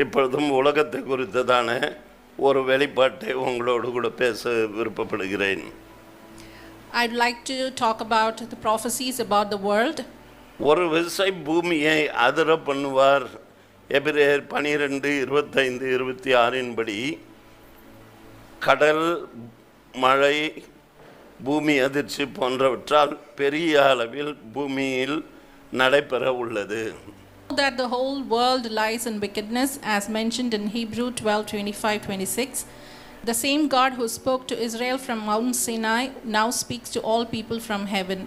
இப்பொழுதும் உலகத்தை குறித்ததான ஒரு வெளிப்பாட்டை உங்களோடு கூட பேச விருப்பப்படுகிறேன். I'd like to talk about the prophecies about the world. ஒரு விசை பூமியை அதிர பண்ணுவார். எபிரேயர் 12:25-26 படி கடல், மழை, பூமி அதிர்ச்சி போன்றவற்றால் பெரிய அளவில் பூமியில் நடைபெற உள்ளது. That the whole world lies in wickedness, as mentioned in Hebrew 12:25-26. The same God who spoke to Israel from Mount Sinai now speaks to all people from heaven.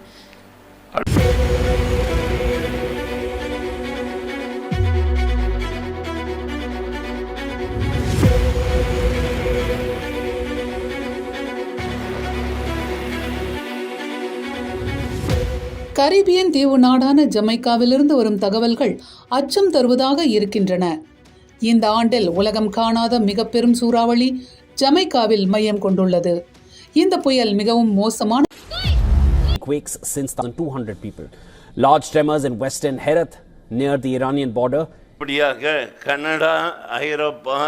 Caribbean தீவு நாடான ஜமைக்காவிலிருந்து வரும் தகவல்கள் அச்சம் தருவதாக இருக்கின்றன. இந்த ஆண்டில் உலகம் காணாத மிக பெரும் சூறாவளி ஜமைக்காவில் மையம் கொண்டுள்ளது. இந்த புயல் மிகவும் மோசமான quakes since 200 people. Large tremors in western Herat near the Iranian border. இப்படியாக கனடா, ஐரோப்பா,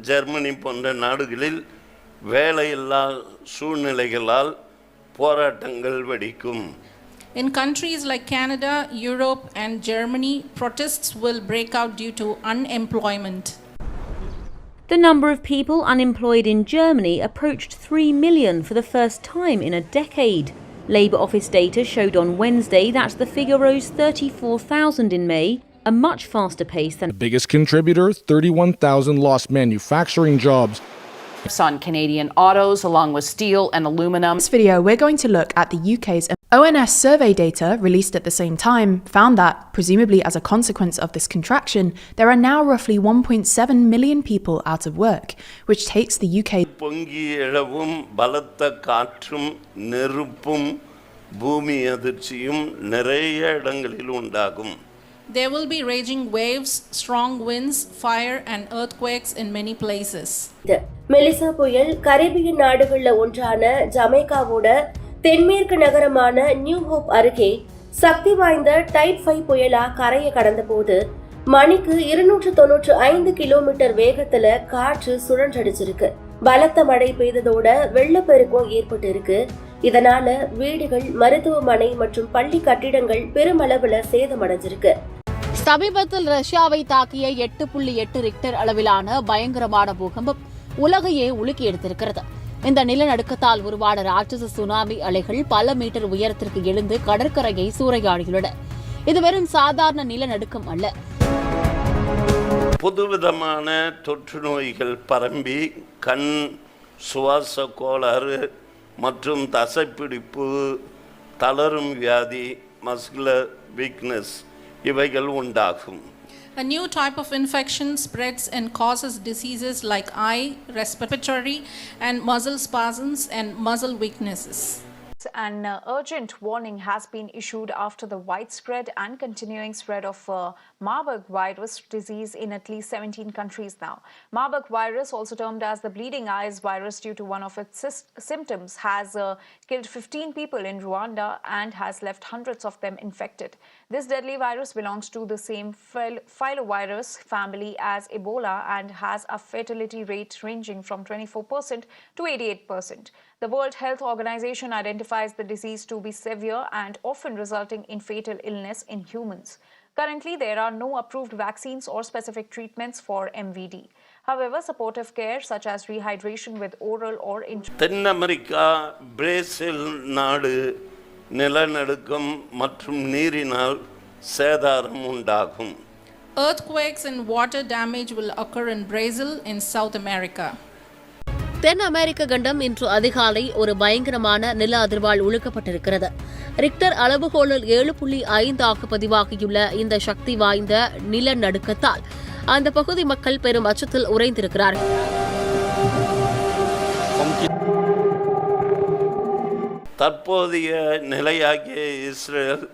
ஜெர்மனி போன்ற நாடுகளில் வேலையில்லா சூழ்நிலைகளால் போராட்டங்கள் வெடிக்கும். In countries like Canada, Europe and Germany, protests will break out due to unemployment. The number of people unemployed in Germany approached 3 million for the first time in a decade. Labour Office data showed on Wednesday that the figure rose 34,000 in May, a much faster pace than the biggest contributor, 31,000 lost manufacturing jobs. On Canadian autos, along with steel and aluminum. In this video, we're going to look at the UK's ONS survey data released at the same time found that, presumably as a consequence of this contraction, there are now roughly 1.7 million people out of work, which takes the UK. பொங்கி எழவும் பலத்த காற்றும் நெருப்பும் பூமி அதிர்ச்சியும் நிறைய இடங்களில் உண்டாகும். There will be raging waves, strong winds, fire and earthquakes in many places. மெலிசா புயல் கரீபியன் நாடுகள்ல ஒன்றான ஜமைக்காவோட தென்மேற்கு நகரமான நியூ ஹோப் அருகே சக்தி வாய்ந்த டைப் 5 புயலா கரையை கடந்த போது மணிக்கு 295 கிலோமீட்டர் வேகத்துல காற்று சுழன்றடிச்சிருக்கு. பலத்த மழை பெய்ததோட வெள்ளப்பெருக்கம் ஏற்பட்டு இருக்கு. இதனால வீடுகள், மருத்துவமனை மற்றும் பள்ளி கட்டிடங்கள் பெருமளவுல சேதமடைஞ்சிருக்கு. சமீபத்தில் ரஷ்யாவை தாக்கிய 8.8 ரிக்டர் அளவிலான பயங்கரமான பூகம்பம் உலகையே உலுக்கி எடுத்திருக்கிறது. இந்த நிலநடுக்கத்தால் உருவான ராட்சச சுனாமி அலைகள் பல மீட்டர் உயரத்திற்கு எழுந்து கடற்கரையை சூறையாடியுள்ளன. இது வெறும் சாதாரண நிலநடுக்கம் அல்ல. புதுவிதமான தொற்று நோய்கள் பரம்பி கண், சுவாச கோளாறு மற்றும் தசைப்பிடிப்பு, தளரும் வியாதி, மஸ்குலர் வீக்னஸ் இவைகள் உண்டாகும். A new type of infection spreads and causes diseases like eye, respiratory and muscle spasms and muscle weaknesses. An urgent warning has been issued after the widespread and continuing spread of Marburg virus disease in at least 17 countries now. Marburg virus, also termed as the bleeding eyes virus due to one of its symptoms, has killed 15 people in Rwanda and has left hundreds of them infected. This deadly virus belongs to the same filovirus family as Ebola and has a fatality rate ranging from 24% to 88%. The World Health Organization identifies the disease to be severe and often resulting in fatal illness in humans. Currently, there are no approved vaccines or specific treatments for MVD. However, supportive care such as rehydration with oral or then America, Brazil நாடு நிலநடுக்கம் மற்றும் நீரினால் சேதாரம் உண்டாகும். Earthquakes and water damage will occur in Brazil in South America. தென் அமெரிக்க கண்டம் இன்று அதிகாலை ஒரு பயங்கரமான நில அதிர்வால் உழுக்கப்பட்டிருக்கிறது. ரிக்டர் அளவுகோலில் 7.5 பதிவாகியுள்ள இந்த சக்தி வாய்ந்த நிலநடுக்கத்தால் அந்த பகுதி மக்கள் பெரும் அச்சத்தில் உறைந்திருக்கிறார்கள். தற்போதைய நிலையாகிய இஸ்ரேல்,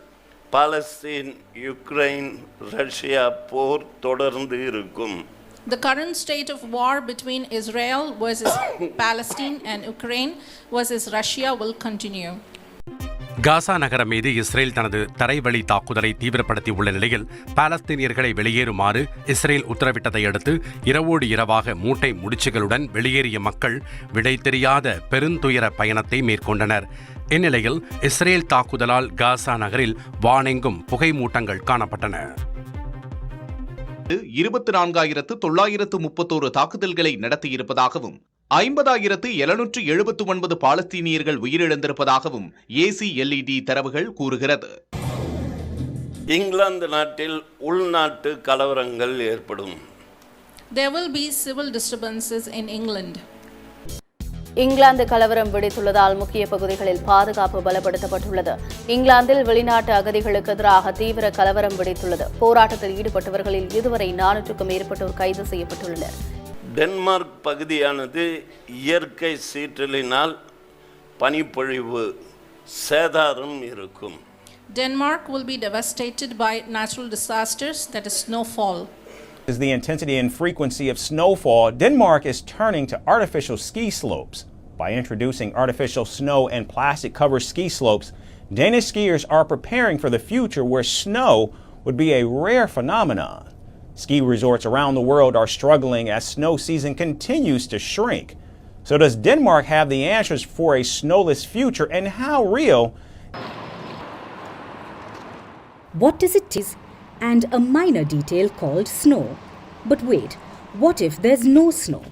பாலஸ்தீன், யுக்ரைன், ரஷ்யா போர் தொடர்ந்து இருக்கும். The current state of war between Israel versus Palestine and Ukraine versus Russia will continue. காசா நகரம் மீது இஸ்ரேல் தனது தரைவழி தாக்குதலை தீவிரப்படுத்தியுள்ள நிலையில் பாலஸ்தீனியர்களை வெளியேறுமாறு இஸ்ரேல் உத்தரவிட்டதை அடுத்து இரவோடு இரவாக மூட்டை முடிச்சுகளுடன் வெளியேறிய மக்கள் விடை தெரியாத பெருந்துயர பயணத்தை மேற்கொண்டனர். இந்நிலையில் இஸ்ரேல் தாக்குதலால் காசா நகரில் வானெங்கும் புகை மூட்டங்கள் காணப்பட்டன. 24,931 தாக்குதல்களை நடத்தியிருப்பதாகவும் 50,779 பாலஸ்தீனியர்கள் உயிரிழந்திருப்பதாகவும் ACLED தரவுகள் கூறுகிறது. இங்கிலாந்து நாட்டில் உள்நாட்டு கலவரங்கள் ஏற்படும். There will be civil disturbances in England. England கலவரம் வெடித்துள்ளதால் முக்கிய பகுதிகளில் பாதுகாப்பு பலப்படுத்தப்பட்டுள்ளது. இங்கிலாந்தில் வெளிநாட்டு அகதிகளுக்கு எதிராக தீவிர கலவரம் வெடித்துள்ளது. போராட்டத்தில் ஈடுபட்டவர்களில் இதுவரை 400க்கும் மேற்பட்டோர் கைது செய்யப்பட்டுள்ளனர். டென்மார்க் பகுதியானது இயற்கை சீற்றலினால் பனிப்பொழிவு சேதாரம் இருக்கும். Denmark will be devastated by natural disasters, that is snowfall. As the intensity and frequency of snowfall, Denmark is turning to artificial ski slopes. By introducing artificial snow and plastic-covered ski slopes, Danish skiers are preparing for the future where snow would be a rare phenomenon. Ski resorts around the world are struggling as snow season continues to shrink. So does Denmark have the answers for a snowless future, and how real? What does it is? And a minor detail called snow. But wait, what if there's no snow?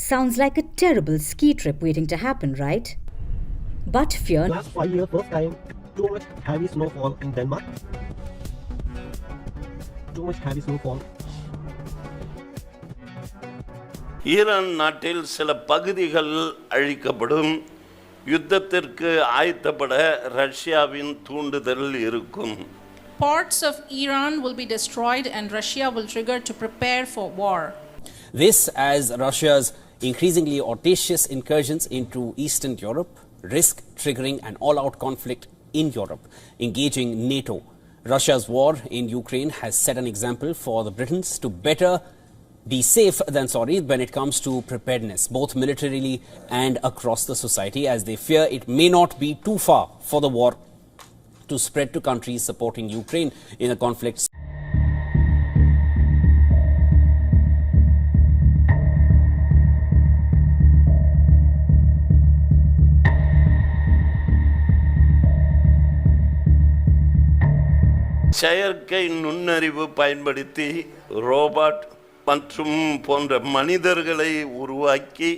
Sounds like a terrible ski trip waiting to happen, right? But fear. Last 5 years, first time, too much heavy snowfall in Denmark. Too much heavy snowfall. Iran நாட்டில் சில பகுதிகள் அழிக்கப்படும். யுத்தத்திற்கு ஆயத்தப்பட ரஷ்யாவின் தூண்டுதல் இருக்கும். Parts of Iran will be destroyed and Russia will trigger to prepare for war. This as Russia's increasingly audacious incursions into Eastern Europe risk triggering an all-out conflict in Europe, engaging NATO. Russia's war in Ukraine has set an example for the Britons to better be safe than sorry when it comes to preparedness, both militarily and across the society, as they fear it may not be too far for the war to spread to countries supporting Ukraine in the conflict. செயற்கை நுண்ணறிவு பயன்படுத்தி robot மற்றும் போன்ற மனிதர்களை உருவாக்கி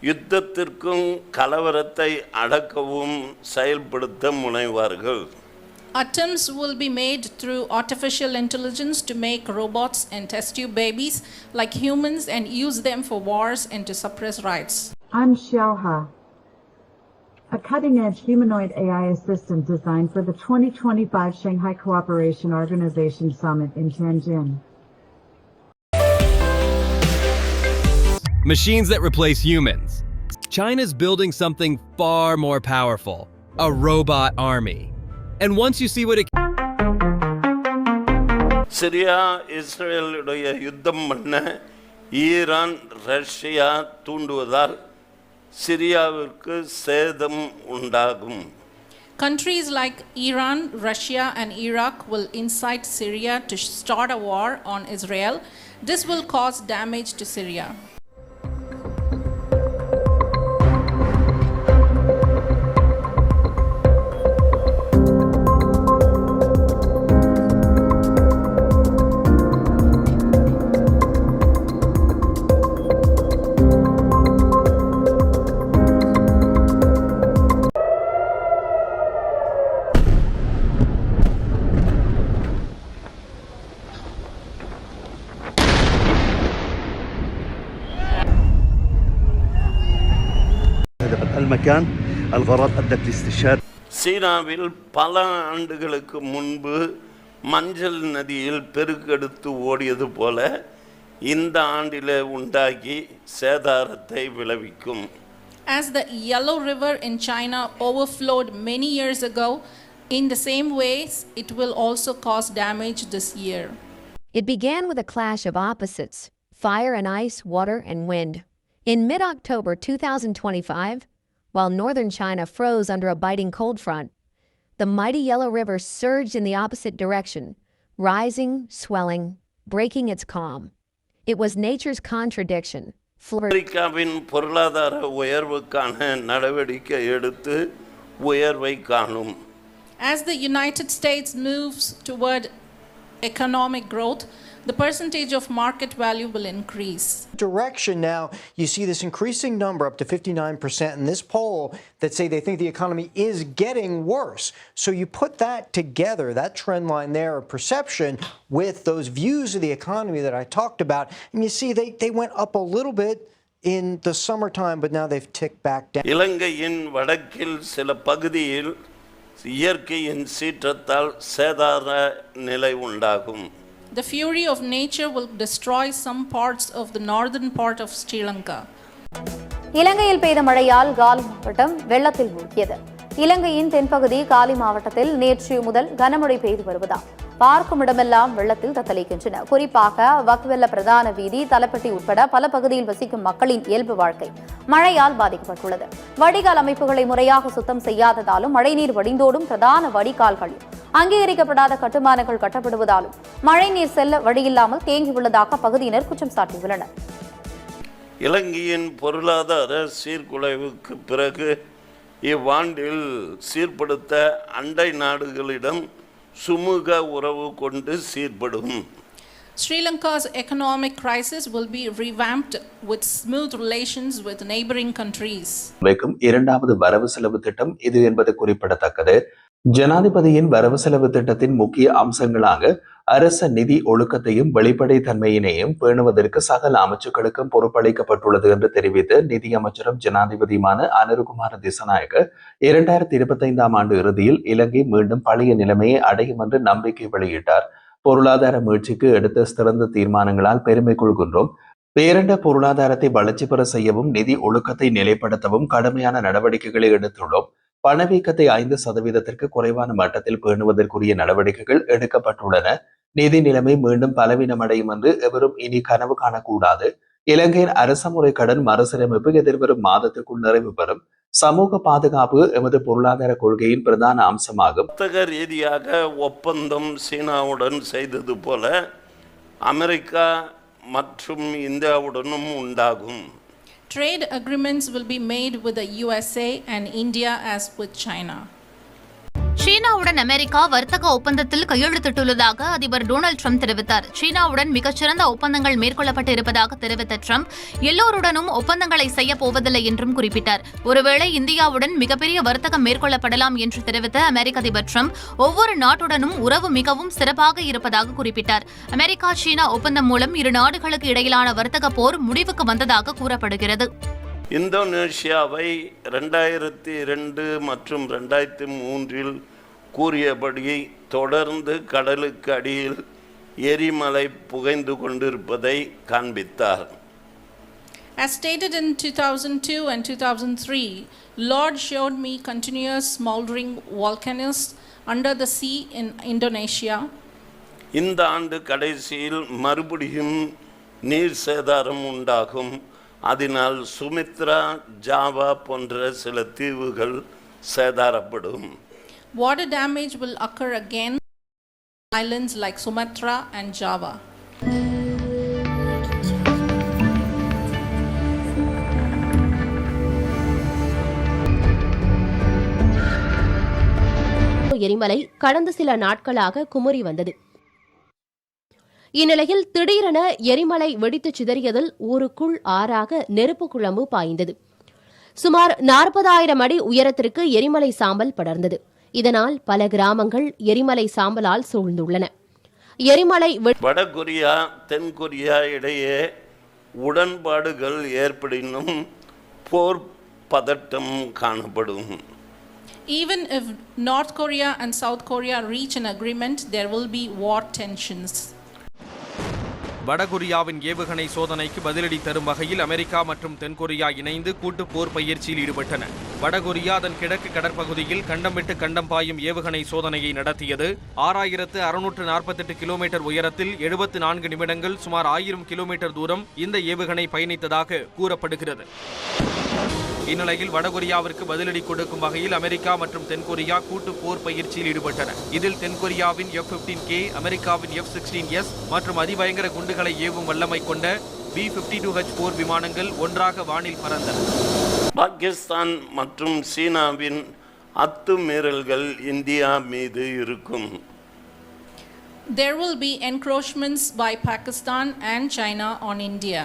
யுத்தத்திற்கும் கலவரத்தை அடக்கவும் செயல்படுத்த முனைவார்கள். Attempts will be made through artificial intelligence to make robots and test tube babies like humans and use them for wars and to suppress riots. I'm Xiaoha, a cutting-edge humanoid AI assistant designed for the 2025 Shanghai Cooperation Organization Summit in Tianjin. Machines that replace humans. China's building something far more powerful, a robot army. And once you see what it Syria இஸ்ரேலுடைய யுத்தம் பண்ண Iran Russia தூண்டுவதால் சிரியாவிற்கு சேதம் உண்டாகும். Countries like Iran, Russia and Iraq will incite Syria to start a war on Israel. This will cause damage to Syria. المكان الغرض أدت لاستشهاد. சீனாவில் பல ஆண்டுகளுக்கு முன்பு மஞ்சள் நதியில் பெருக்கெடுத்து ஓடியது போல இந்த ஆண்டிலே உண்டாகி சேதாரத்தை விளைவிக்கும். As the Yellow River in China overflowed many years ago, in the same ways it will also cause damage this year. It began with a clash of opposites: fire and ice, water and wind. In mid-October 2025, while northern China froze under a biting cold front. The mighty Yellow River surged in the opposite direction, rising, swelling, breaking its calm. It was nature's contradiction. அமெரிக்காவின் பொருளாதார உயர்வுக்கான நடவடிக்கை எடுத்து உயர்வை காணும். As the United States moves toward economic growth, the percentage of market value will increase. Direction now, you see this increasing number up to 59% in this poll that say they think the economy is getting worse. So you put that together, that trend line there of perception with those views of the economy that I talked about, and you see they went up a little bit in the summertime, but now they've ticked back down. இலங்கையின் வடக்கில் சில பகுதியில் இயற்கையின் சீற்றத்தால் சேதார நிலை உண்டாகும். The fury of nature will destroy some parts of the northern part of Sri Lanka. இலங்கையில் பெய்த மழையால் காலி மாவட்டம் வெள்ளத்தில் மூழ்கியது. இலங்கையின் தென்பகுதி காலி மாவட்டத்தில் நேற்று முதல் கனமழை பெய்து வருவதால் பார்க்கும் இடமெல்லாம் வெள்ளத்தில் தத்தளிக்கின்றன. குறிப்பாக வக்வெல்ல பிரதான வீதி, தலப்பட்டி உட்பட பல பகுதியில் வசிக்கும் மக்களின் இயல்பு வாழ்க்கை மழையால் பாதிக்கப்பட்டுள்ளது. வடிகால் அமைப்புகளை முறையாக சுத்தம் செய்யாததாலும் மழைநீர் வடிந்தோடும் பிரதான வடிகால்களில் அங்கீகரிக்கப்படாத கட்டுமானங்கள் கட்டப்படுவதாலும் மழைநீர் செல்ல வழியில்லாமல் தேங்கியுள்ளதாக பகுதியினர் குற்றம் சாட்டியுள்ளனர். இலங்கையின் பொருளாதார சீர்குலைவுக்கு பிறகு இவ்வாண்டில் சீர்படுத்த அண்டை நாடுகளிடம் சுமூக உறவு கொண்டு சீர்படும். Sri Lanka's economic crisis will be revamped with smooth relations with neighboring countries. வைக்கும் இரண்டாவது வரவு செலவு திட்டம் இது என்பது குறிப்பிடத்தக்கது. ஜனாதிபதியின் வரவு செலவு திட்டத்தின் முக்கிய அம்சங்களாக அரச நிதி ஒழுக்கத்தையும் வெளிப்படைத்தன்மையினையும் பேணுவதற்கு சகல அமைச்சுக்களுக்கும் பொறுப்பளிக்கப்பட்டுள்ளது என்று தெரிவித்த நிதியமைச்சரும் ஜனாதிபதியுமான அனுருகுமார திசாநாயக்க 2025 ஆண்டு இறுதியில் இலங்கை மீண்டும் பழைய நிலைமையை அடையும் என்று நம்பிக்கை வெளியிட்டார். பொருளாதார மீட்சிக்கு எடுத்த சிறந்த தீர்மானங்களால் பெருமை கொள்கின்றோம். பேரண்ட பொருளாதாரத்தை வளர்ச்சி பெற செய்யவும் நிதி ஒழுக்கத்தை நிலைப்படுத்தவும் கடுமையான நடவடிக்கைகளை எடுத்துள்ளோம். பணவீக்கத்தை 5% குறைவான மட்டத்தில் பேணுவதற்குரிய நடவடிக்கைகள் எடுக்கப்பட்டுள்ளன. நிதி நிலைமை மீண்டும் பலவீனமடையும் என்று எவரும் இனி கனவு காணக்கூடாது. இலங்கையின் அரசமுறை கடன் மறுசீரமைப்பு எதிர்வரும் மாதத்திற்குள் நிறைவு பெறும். சமூக பாதுகாப்பு எமது பொருளாதார கொள்கையின் பிரதான அம்சமாகும். வர்த்தக ரீதியாக ஒப்பந்தம் சீனாவுடன் செய்தது போல அமெரிக்கா மற்றும் இந்தியாவுடனும் உண்டாகும். Trade agreements will be made with the USA and India as with China. சீனாவுடன் அமெரிக்கா வர்த்தக ஒப்பந்தத்தில் கையெழுத்திட்டுள்ளதாக அதிபர் டொனால்டு ட்ரம்ப் தெரிவித்தார். சீனாவுடன் மிகச்சிறந்த ஒப்பந்தங்கள் மேற்கொள்ளப்பட்டு இருப்பதாக தெரிவித்த ட்ரம்ப் எல்லோருடனும் ஒப்பந்தங்களை செய்யப் போவதில்லை என்றும் குறிப்பிட்டார். ஒருவேளை இந்தியாவுடன் மிகப்பெரிய வர்த்தகம் மேற்கொள்ளப்படலாம் என்று தெரிவித்த அமெரிக்க அதிபர் ட்ரம்ப் ஒவ்வொரு நாட்டுடனும் உறவு மிகவும் சிறப்பாக இருப்பதாக குறிப்பிட்டார். அமெரிக்கா சீனா ஒப்பந்தம் மூலம் இரு நாடுகளுக்கு இடையிலான வர்த்தக போர் முடிவுக்கு வந்ததாக கூறப்படுகிறது. இந்தோனேஷியாவை 2002 மற்றும் 2003 கூறியபடி தொடர்ந்து கடலுக்கு அடியில் எரிமலை புகைந்து கொண்டிருப்பதை காண்பித்தார். As stated in 2002 and 2003, Lord showed me continuous smoldering volcanoes under the sea in Indonesia. இந்த ஆண்டு கடைசியில் மறுபடியும் நீர் சேதாரம் உண்டாகும். அதனால் சுமித்ரா, ஜாவா போன்ற சில தீவுகள் சேதாரப்படும். Water damage will occur again in islands like Sumatra and Java. எரிமலை கடந்த சில நாட்களாக குமுறி வந்தது. இந்நிலையில் திடீரென எரிமலை வெடித்து சிதறியதில் ஊருக்குள் ஆறாக நெருப்பு குழம்பு பாய்ந்தது. சுமார் 40,000 அடி உயரத்திற்கு எரிமலை சாம்பல் படர்ந்தது. இதனால் பல கிராமங்கள் எரிமலை சாம்பலால் சூழ்ந்துள்ளன. எரிமலை வடகொரியா தென்கொரியா இடையே உடன்பாடுகள் ஏற்படினும் போர் பதட்டம் காணப்படும். Even if North Korea and South Korea reach an agreement, there will be war tensions. வடகொரியாவின் ஏவுகணை சோதனைக்கு பதிலடி தரும் வகையில் அமெரிக்கா மற்றும் தென்கொரியா இணைந்து கூட்டு போர் பயிற்சியில் ஈடுபட்டன. வடகொரியா அதன் கிழக்கு கடற்பகுதியில் கண்டம் விட்டு கண்டம் பாயும் ஏவுகணை சோதனையை நடத்தியது. 6648 கிலோமீட்டர் உயரத்தில் 74 நிமிடங்கள் சுமார் 1000 கிலோமீட்டர் தூரம் இந்த ஏவுகணை பயணித்ததாக கூறப்படுகிறது. இந்நிலையில் வடகொரியாவிற்கு பதிலடி கொடுக்கும் வகையில் அமெரிக்கா மற்றும் தென்கொரியா கூட்டு போர் பயிற்சியில் ஈடுபட்டன. இதில் தென்கொரியாவின் F-15K, அமெரிக்காவின் F-16S மற்றும் அதிபயங்கர குண்டுகளை ஏவும் வல்லமை கொண்ட B-52H போர் விமானங்கள் ஒன்றாக வானில் பறந்தன. பாகிஸ்தான் மற்றும் சீனாவின் அத்துமீறல்கள் இந்தியா மீது இருக்கும். There will be encroachments by Pakistan and China on India.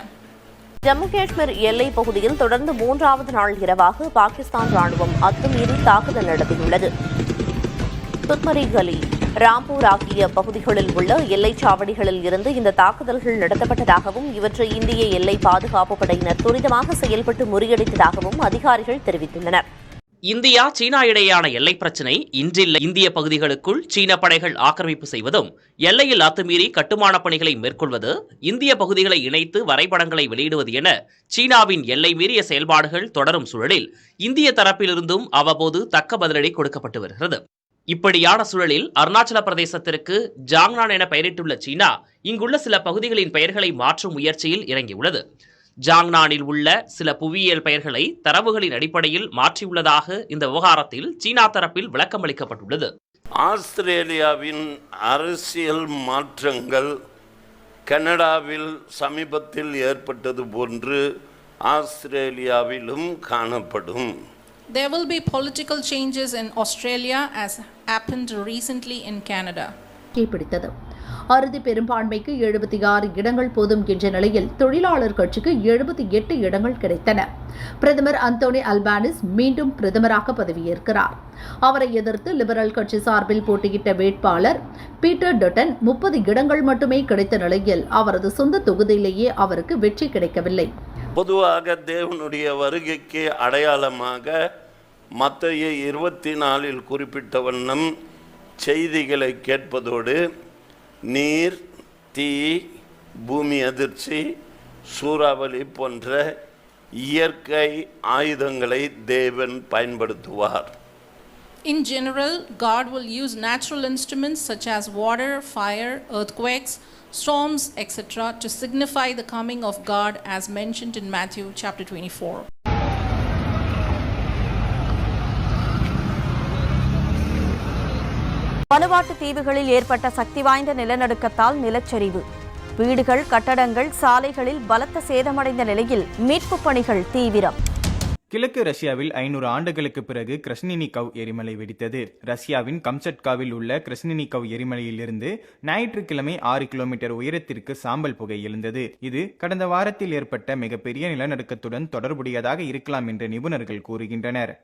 Jammu Kashmir எல்லைப் பகுதியில் தொடர்ந்து 3வது நாள் இரவாக பாகிஸ்தான் ராணுவம் அத்துமீறி தாக்குதல் நடத்தியுள்ளது. துத்மரி கலி, ராம்பூர் ஆகிய பகுதிகளில் உள்ள எல்லைச் சாவடிகளில் இருந்து இந்த தாக்குதல்கள் நடத்தப்பட்டதாகவும் இவற்றை இந்திய எல்லை பாதுகாப்பு படையினர் துரிதமாக செயல்பட்டு முறியடித்ததாகவும் அதிகாரிகள் தெரிவித்துள்ளனர். இந்தியா சீனா இடையேயான எல்லை பிரச்சினை இன்றில்லை. இந்திய பகுதிகளுக்குள் சீன படைகள் ஆக்கிரமிப்பு செய்வதும், எல்லையில் அத்துமீறி கட்டுமான பணிகளை மேற்கொள்வது, இந்திய பகுதிகளை இணைத்து வரைபடங்களை வெளியிடுவது என சீனாவின் எல்லை மீறிய செயல்பாடுகள் தொடரும் சூழலில் இந்திய தரப்பிலிருந்தும் அவ்வப்போது தக்க பதிலடி கொடுக்கப்பட்டு வருகிறது. இப்படியான சூழலில் அருணாச்சல பிரதேசத்திற்கு ஜாங்னான் என பெயரிட்டுள்ள சீனா இங்குள்ள சில பகுதிகளின் பெயர்களை மாற்றும் முயற்சியில் இறங்கியுள்ளது. ஜாங்னானில் உள்ள சில புவியியல் பெயர்களை தரவுகளின் அடிப்படையில் மாற்றியுள்ளதாக இந்த விவகாரத்தில் சீனா தரப்பில் விளக்கமளிக்கப்பட்டுள்ளது. ஆஸ்திரேலியாவின் அரசியல் மாற்றங்கள் கனடாவில் சமீபத்தில் ஏற்பட்டது போன்று ஆஸ்திரேலியாவிலும் காணப்படும். There will be political changes in Australia as happened recently in Canada. பிடித்தது. அறுதி பெரும்பான்மைக்கு 76 இடங்கள் போதும் என்ற நிலையில் தொழிலாளர் கட்சிக்கு 78 இடங்கள் கிடைத்தன. பிரதமர் அந்தோனி அல்பானிஸ் மீண்டும் பிரதமராக பதவியேற்கிறார். அவரை எதிர்த்து லிபரல் கட்சி சார்பில் போட்டியிட்ட வேட்பாளர் பீட்டர் டட்டன் 30 இடங்கள் மட்டுமே கிடைத்த நிலையில் அவரது சொந்த தொகுதியிலேயே அவருக்கு வெற்றி கிடைக்கவில்லை. பொதுவாக தேவனுடைய வருகைக்கு அடையாளமாக மத்தேயு 24 குறிப்பிட்ட வண்ணம் செய்திகளை கேட்பதோடு நீர், தீ, பூமி அதிர்ச்சி, சூறாவளி போன்ற இயற்கை ஆயுதங்களை தேவன் பயன்படுத்துவார். In general, God will use natural instruments such as water, fire, earthquakes, storms, etc. to signify the coming of God as mentioned in Matthew chapter 24. மனுவாட்டு தீவுகளில் ஏற்பட்ட சக்தி வாய்ந்த நிலநடுக்கத்தால் நிலச்சரிவு, வீடுகள், கட்டடங்கள், சாலைகளில் பலத்த சேதமடைந்த நிலையில் மீட்புப் பணிகள் தீவிரம். கிழக்கு ரஷ்யாவில் 500 ஆண்டுகளுக்கு பிறகு கிரஸ்னினிகவ் எரிமலை வெடித்தது. ரஷ்யாவின் கம்சட்காவில் உள்ள கிரஸ்னினிகவ் எரிமலையிலிருந்து ஞாயிற்றுக்கிழமை 6 கிலோமீட்டர் உயரத்திற்கு சாம்பல் புகை எழுந்தது. இது கடந்த வாரத்தில் ஏற்பட்ட மிகப்பெரிய நிலநடுக்கத்துடன் தொடர்புடையதாக இருக்கலாம் என்று நிபுணர்கள் கூறுகின்றனர்.